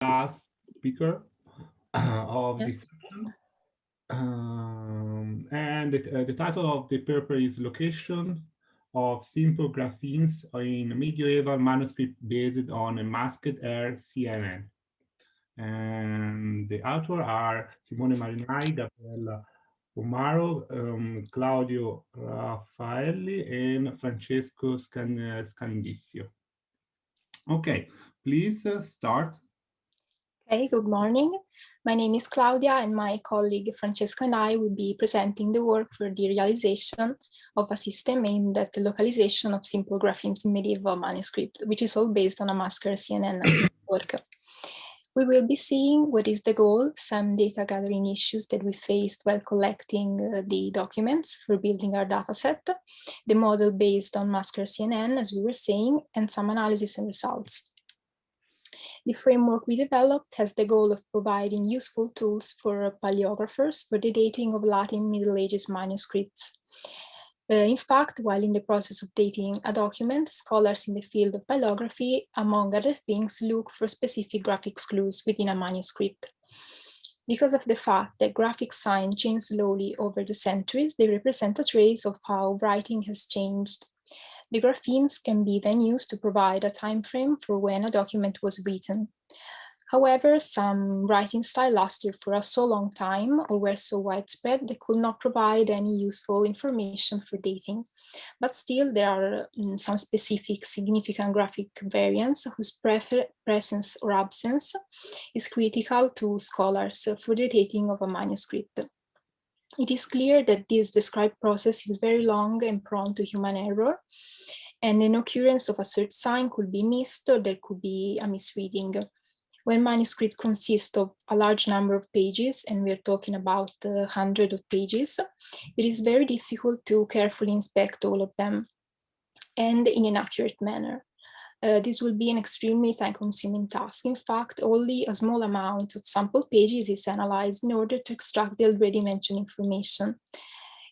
last speaker of Yeah. this session. And the title of the paper is Location of Simple Graphemes in Medieval Manuscript Based on a Masked Air CNN. And the author are Simone Marinai, Gabriella Pomaro, Claudio Raffaelli, and Francesco Scandiffio. Okay, please start. Okay, good morning. My name is Claudia and my colleague Francesco and I will be presenting the work for the realization of a system aimed at the localization of simple graphemes in medieval manuscript, which is all based on a masker CNN network. We will be seeing what is the goal, some data gathering issues that we faced while collecting the documents for building our dataset, the model based on masker CNN, as we were saying, and some analysis and results. The framework we developed has the goal of providing useful tools for paleographers for the dating of Latin Middle Ages manuscripts. In fact, while in the process of dating a document, scholars in the field of paleography, among other things, look for specific graphic clues within a manuscript. Because of the fact that graphic signs change slowly over the centuries, they represent a trace of how writing has changed. The graphemes can be then used to provide a time frame for when a document was written. However, some writing style lasted for a so long time or were so widespread they could not provide any useful information for dating. But still, there are some specific significant graphic variants whose presence or absence is critical to scholars for the dating of a manuscript. It is clear that this described process is very long and prone to human error, and an occurrence of a search sign could be missed or there could be a misreading. When manuscript consists of a large number of pages, and we're talking about hundreds of pages, it is very difficult to carefully inspect all of them and in an accurate manner. This will be an extremely time-consuming task. In fact, only a small amount of sample pages is analyzed in order to extract the already mentioned information.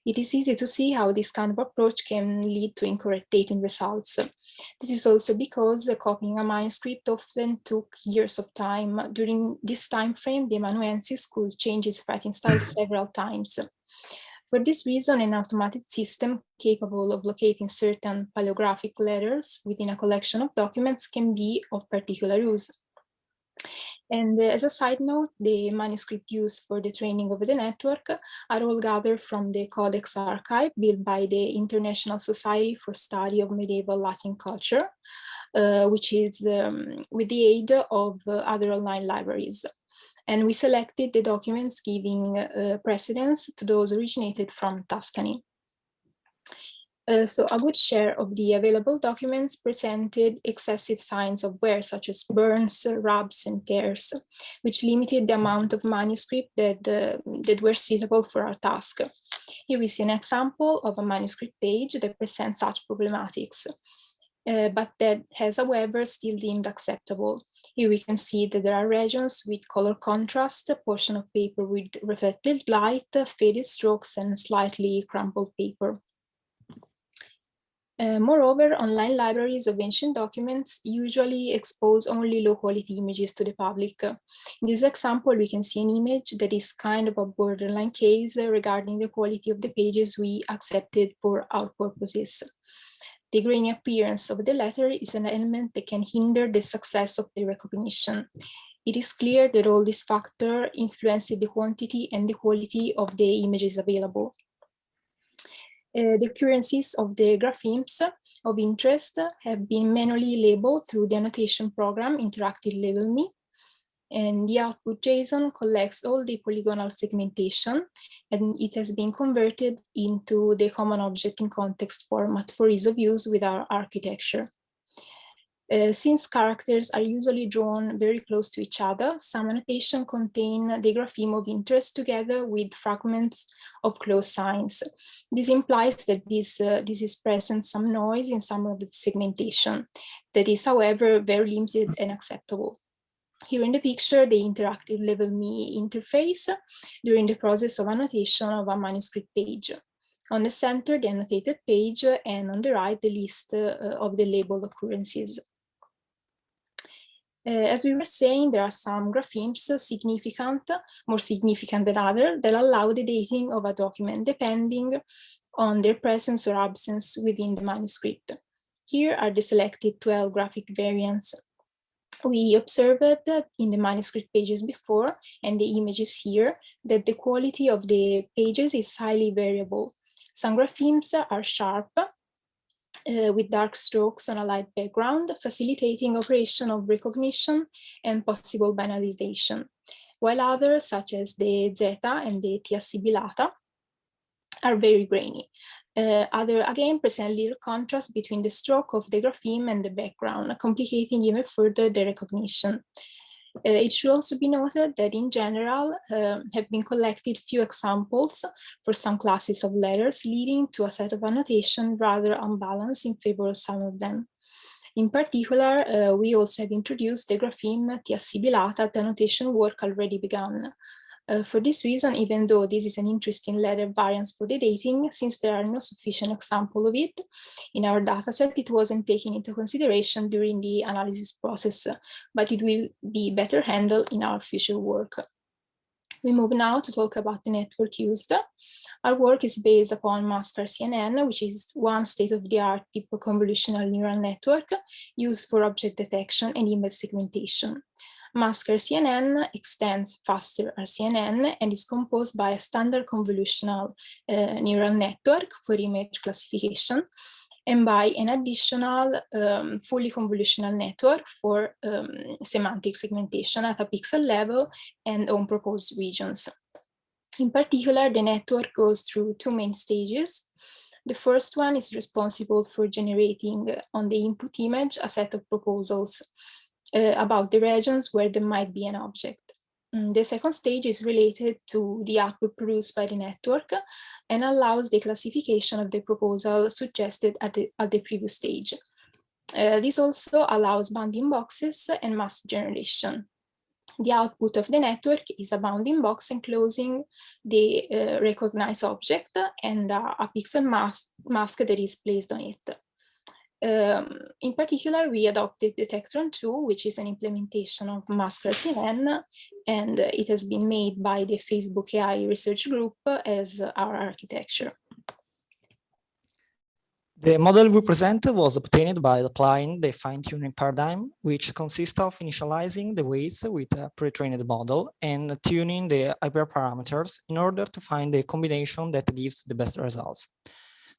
It is easy to see how this kind of approach can lead to incorrect dating results. This is also because copying a manuscript often took years of time. During this time frame, the amanuensis could change its writing style several times. For this reason, an automated system capable of locating certain paleographic letters within a collection of documents can be of particular use. And as a side note, the manuscript used for the training of the network are all gathered from the Codex archive built by the International Society for Study of Medieval Latin Culture, which is with the aid of other online libraries. And we selected the documents giving precedence to those originated from Tuscany. So a good share of the available documents presented excessive signs of wear, such as burns, rubs, and tears, which limited the amount of manuscript that were suitable for our task. Here we see an example of a manuscript page that presents such problematics. But that has, however, still deemed acceptable. Here we can see that there are regions with color contrast, a portion of paper with reflected light, faded strokes, and slightly crumpled paper. Moreover, online libraries of ancient documents usually expose only low-quality images to the public. In this example, we can see an image that is kind of a borderline case regarding the quality of the pages we accepted for our purposes. The grainy appearance of the letter is an element that can hinder the success of the recognition. It is clear that all these factors influence the quantity and the quality of the images available. The occurrences of the graphemes of interest have been manually labeled through the annotation program Interactive Label Me. And the output JSON collects all the polygonal segmentation, and it has been converted into the common object in context format for ease of use with our architecture. Since characters are usually drawn very close to each other, some annotation contain the grapheme of interest together with fragments of close signs. This implies that this is present some noise in some of the segmentation that is, however, very limited and acceptable. Here in the picture, the interactive Label Me interface during the process of annotation of a manuscript page. On the center, the annotated page, and on the right, the list of the labeled occurrences. As we were saying, there are some graphemes more significant than others, that allow the dating of a document depending on their presence or absence within the manuscript. Here are the selected 12 graphic variants. We observed that in the manuscript pages before and the images here that the quality of the pages is highly variable. Some graphemes are sharp, with dark strokes on a light background, facilitating operation of recognition and possible banalization, while others, such as the Zeta and the Tia Sibilata, are very grainy. Other again present little contrast between the stroke of the grapheme and the background, complicating even further the recognition. It should also be noted that in general have been collected few examples for some classes of letters, leading to a set of annotation rather unbalanced in favor of some of them. In particular, we also have introduced the grapheme Tia Sibilata, the annotation work already begun. For this reason, even though this is an interesting letter variance for the dating, since there are no sufficient examples of it in our dataset, it wasn't taken into consideration during the analysis process, but it will be better handled in our future work. We move now to talk about the network used. Our work is based upon MaskR-CNN, which is one state-of-the-art deep convolutional neural network used for object detection and image segmentation. MaskR-CNN extends faster RCNN and is composed by a standard convolutional neural network for image classification and by an additional fully convolutional network for semantic segmentation at a pixel level and on proposed regions. In particular, the network goes through two main stages. The first one is responsible for generating on the input image a set of proposals about the regions where there might be an object. The second stage is related to the output produced by the network and allows the classification of the proposal suggested at the previous stage. This also allows bounding boxes and mask generation. The output of the network is a bounding box enclosing the recognized object and a pixel mask that is placed on it. In particular, we adopted Detectron 2, which is an implementation of MaskR-CNN, and it has been made by the Facebook AI research group as our architecture. The model we present was obtained by applying the fine-tuning paradigm, which consists of initializing the weights with a pre-trained model and tuning the hyperparameters in order to find the combination that gives the best results.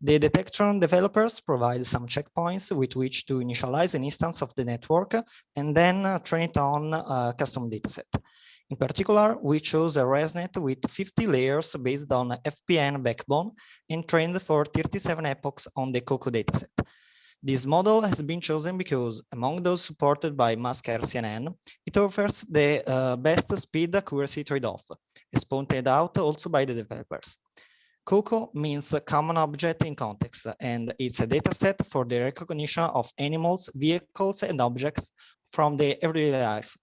The Detectron developers provide some checkpoints with which to initialize an instance of the network and then train it on a custom dataset. In particular, we chose a ResNet with 50 layers based on FPN backbone and trained for 37 epochs on the COCO dataset. This model has been chosen because, among those supported by MaskR-CNN, it offers the best speed-accuracy trade-off, as pointed out also by the developers. COCO means common object in context, and it's a dataset for the recognition of animals, vehicles, and objects from the everyday life.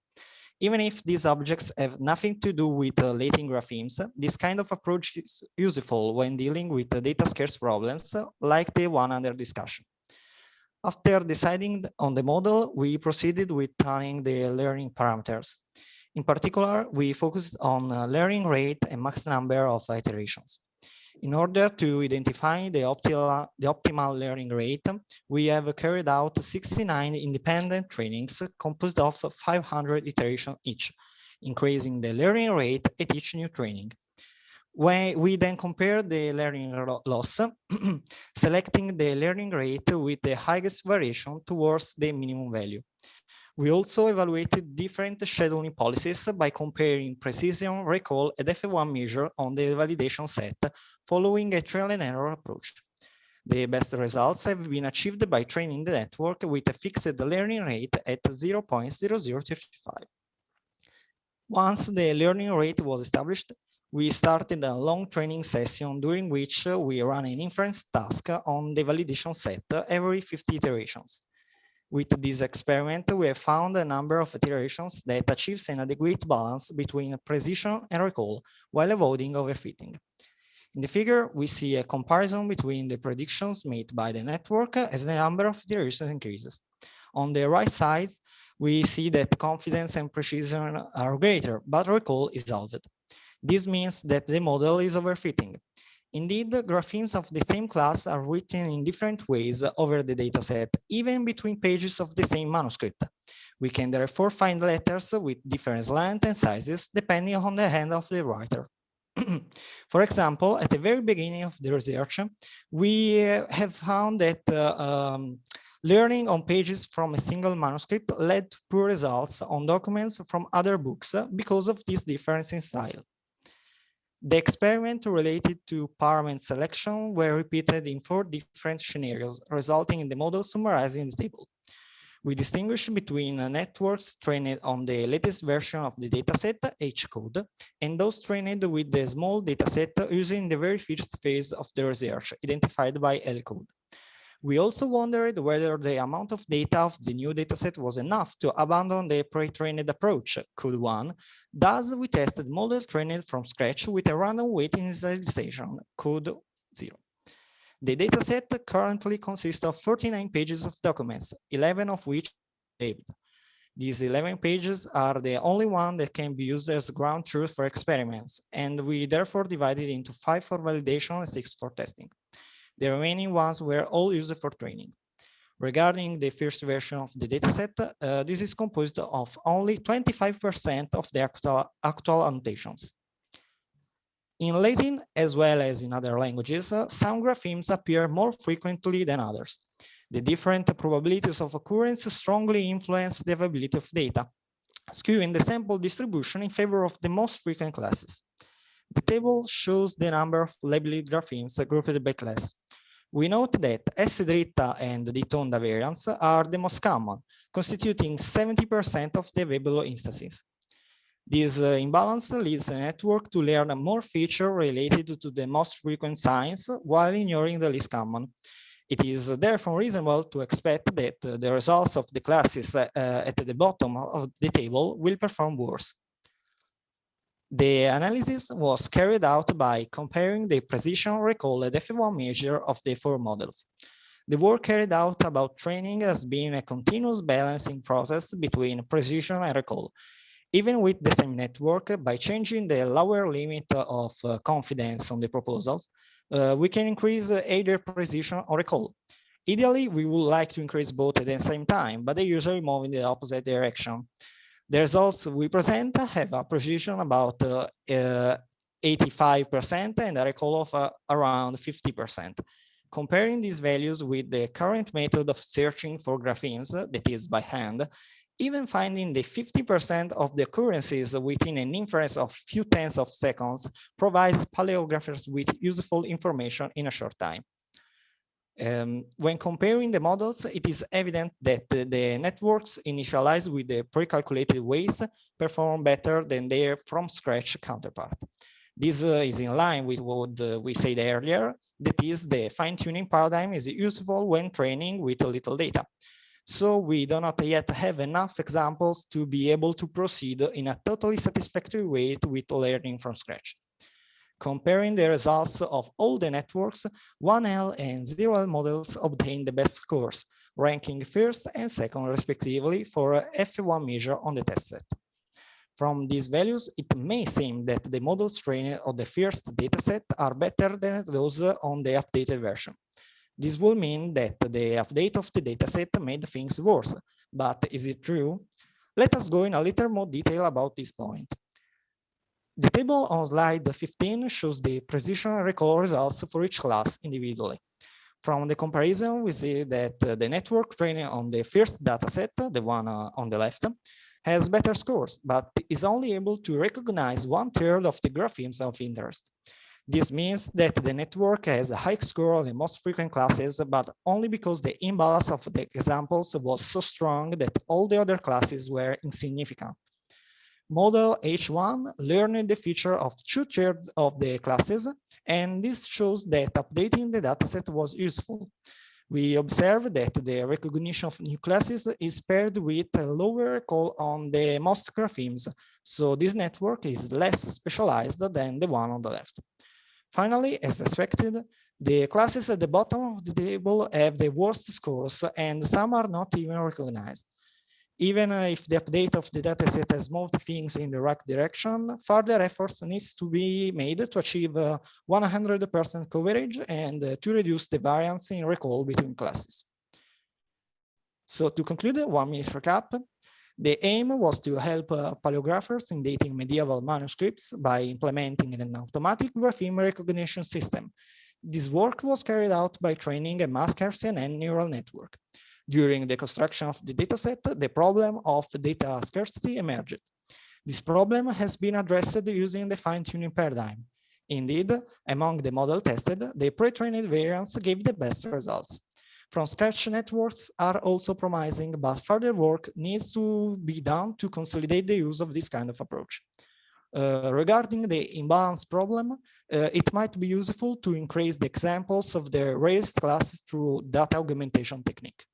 Even if these objects have nothing to do with latent graphemes, this kind of approach is useful when dealing with data scarce problems like the one under discussion. After deciding on the model, we proceeded with tuning the learning parameters. In particular, we focused on learning rate and max number of iterations. In order to identify the optimal learning rate, we have carried out 69 independent trainings composed of 500 iterations each, increasing the learning rate at each new training. When we then compare the learning loss, selecting the learning rate with the highest variation towards the minimum value. We also evaluated different scheduling policies by comparing precision, recall, and FA1 measure on the validation set, following a trial and error approach. The best results have been achieved by training the network with a fixed learning rate at 0.0035. Once the learning rate was established, we started a long training session during which we ran an inference task on the validation set every 50 iterations. With this experiment, we have found a number of iterations that achieves an adequate balance between precision and recall while avoiding overfitting. In the figure, we see a comparison between the predictions made by the network as the number of iterations increases. On the right side, we see that confidence and precision are greater, but recall is solved. This means that the model is overfitting. Indeed, graphemes of the same class are written in different ways over the dataset, even between pages of the same manuscript. We can therefore find letters with different lengths and sizes depending on the hand of the writer. For example, at the very beginning of the research, we have found that learning on pages from a single manuscript led to poor results on documents from other books because of this difference in style. The experiment related to parent selection were repeated in 4 different scenarios, resulting in the model summarizing the table. We distinguish between networks trained on the latest version of the dataset, H-code, and those trained with the small dataset using the very first phase of the research, identified by L-code. We also wondered whether the amount of data of the new dataset was enough to abandon the pre-trained approach, code 1. Thus, we tested model trained from scratch with a random weight initialization, code 0. The dataset currently consists of 49 pages of documents, 11 of which are saved. These 11 pages are the only one that can be used as ground truth for experiments, and we therefore divided into 5 for validation and 6 for testing. The remaining ones were all used for training. Regarding the first version of the dataset, this is composed of only 25% of the actual annotations. In Latin, as well as in other languages, some graphemes appear more frequently than others. The different probabilities of occurrence strongly influence the availability of data, skewing the sample distribution in favor of the most frequent classes. The table shows the number of labeled graphemes grouped by class. We note that S dritta and the tonda variants are the most common, constituting 70% of the available instances. This imbalance leads the network to learn more features related to the most frequent signs while ignoring the least common. It is therefore reasonable to expect that the results of the classes at the bottom of the table will perform worse. The analysis was carried out by comparing the precision, recall, and F1 measure of the 4 models. The work carried out about training has been a continuous balancing process between precision and recall. Even with the same network, by changing the lower limit of confidence on the proposals, we can increase either precision or recall. Ideally, we would like to increase both at the same time, but they usually move in the opposite direction. The results we present have a precision about 85% and a recall of around 50%. Comparing these values with the current method of searching for graphemes, that is by hand, even finding the 50% of the occurrences within an inference of few tenths of seconds provides paleographers with useful information in a short time. When comparing the models, it is evident that the networks initialized with the pre-calculated weights perform better than their from-scratch counterpart. This is in line with what we said earlier, that is, the fine-tuning paradigm is useful when training with little data. So we do not yet have enough examples to be able to proceed in a totally satisfactory way with learning from scratch. Comparing the results of all the networks, 1L and 0L models obtain the best scores, ranking first and second respectively for a F1 measure on the test set. From these values, it may seem that the models trained on the first dataset are better than those on the updated version. This will mean that the update of the dataset made things worse, but is it true? Let us go in a little more detail about this point. The table on slide 15 shows the precision and recall results for each class individually. From the comparison, we see that the network trained on the first dataset, the one on the left, has better scores, but is only able to recognize 1/3 of the graphemes of interest. This means that the network has a high score on the most frequent classes, but only because the imbalance of the examples was so strong that all the other classes were insignificant. Model H1 learned the feature of 2/3 of the classes, and this shows that updating the dataset was useful. We observe that the recognition of new classes is paired with a lower recall on the most graphemes, so this network is less specialized than the one on the left. Finally, as expected, the classes at the bottom of the table have the worst scores, and some are not even recognized. Even if the update of the dataset has moved things in the right direction, further efforts needs to be made to achieve 100% coverage and to reduce the variance in recall between classes. So to conclude, 1 minute recap. The aim was to help paleographers in dating medieval manuscripts by implementing an automatic grapheme recognition system. This work was carried out by training a mass CNN neural network. During the construction of the dataset, the problem of data scarcity emerged. This problem has been addressed using the fine-tuning paradigm. Indeed, among the model tested, the pre-trained variants gave the best results. From scratch networks are also promising, but further work needs to be done to consolidate the use of this kind of approach. Regarding the imbalance problem, it might be useful to increase the examples of the rarest classes through data augmentation technique.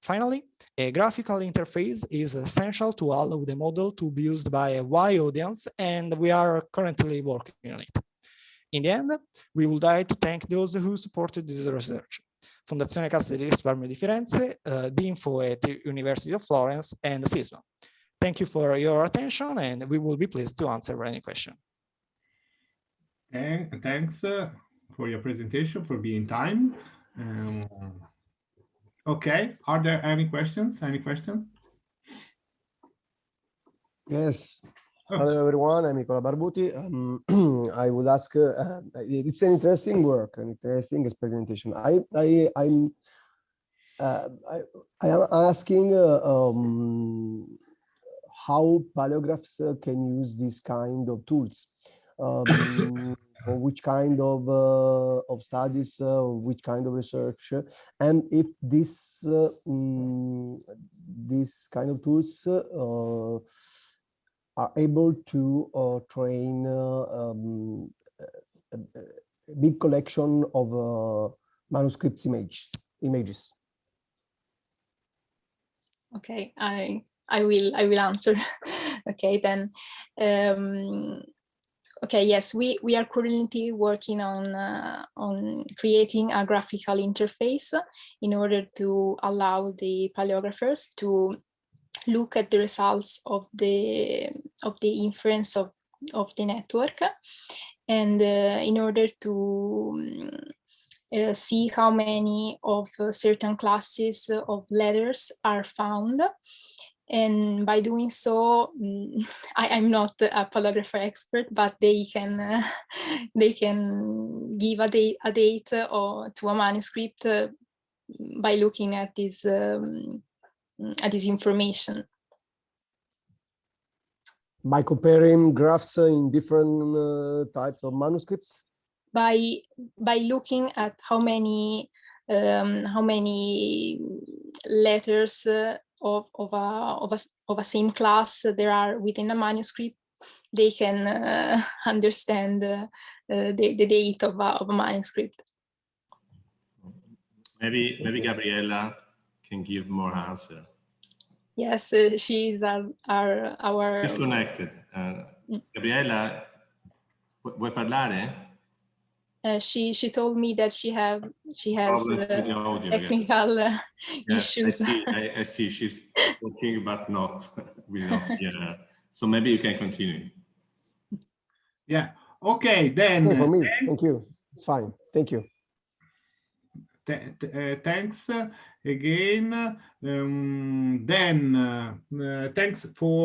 Finally, a graphical interface is essential to allow the model to be used by a wide audience, and we are currently working on it. In the end, we would like to thank those who supported this research. Fondazione Cassa di Risparmio di Firenze, Dinfo at University of Florence, and SISMA. Thank you for your attention, and we will be pleased to answer any question. Thanks for your presentation, for being time. Okay, are there any questions? Any questions? Yes. Hello, everyone. I'm Nicola Barbuti. I would ask, it's an interesting work, an interesting experimentation. I'm asking how paleographs can use this kind of tools. Or which kind of studies, which kind of research, and if this this kind of tools are able to train a big collection of manuscripts images. Okay, I will answer. Okay, then. Okay, yes, we are currently working on creating a graphical interface in order to allow the paleographers to look at the results of the inference of the network, and in order to see how many of certain classes of letters are found. And by doing so, I'm not a paleographer expert, but they can give a date to a manuscript by looking at this information. By comparing graphs in different types of manuscripts? By looking at how many letters of a same class there are within a manuscript, they can understand the date of a manuscript. Maybe Gabriella can give more answer. Yes, she's our. She's connected. Gabriella, vuoi parlare? She told me that she has technical issues. I see. She's talking, but we not hear her. So maybe you can continue. Yeah. Okay. Then. Okay, for me. Thank you. It's fine. Thank you. Thanks again. Thanks for.